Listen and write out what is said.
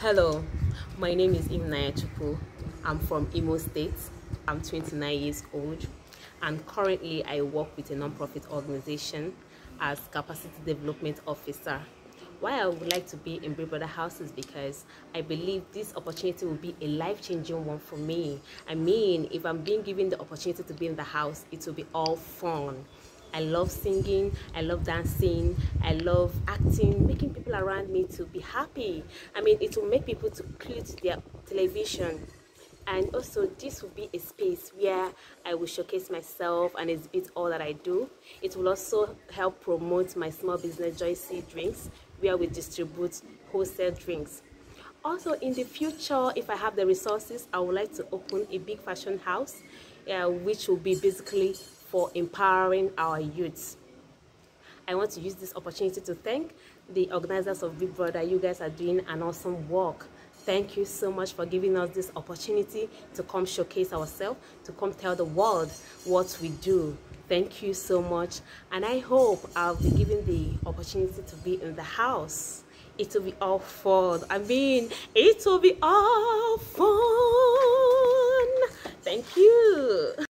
Hello, my name is Imnaya Chupu. I'm from Imo State. I'm 29 years old, and currently I work with a non-profit organization as Capacity Development Officer. Why I would like to be in Big Brother House is because I believe this opportunity will be a life-changing one for me. I mean, if I'm being given the opportunity to be in the house, it will be all fun. I love singing, I love dancing, I love acting, making people around me to be happy. I mean, it will make people to click their television. And also, this will be a space where I will showcase myself and exhibit all that I do. It will also help promote my small business, Joy C Drinks, where we distribute wholesale drinks. Also, in the future, if I have the resources, I would like to open a big fashion house, which will be basically for empowering our youths. I want to use this opportunity to thank the organizers of Big Brother. You guys are doing an awesome work. Thank you so much for giving us this opportunity to come showcase ourselves, to come tell the world what we do. Thank you so much. And I hope I'll be given the opportunity to be in the house. It will be all fun. I mean, it will be all fun. Thank you.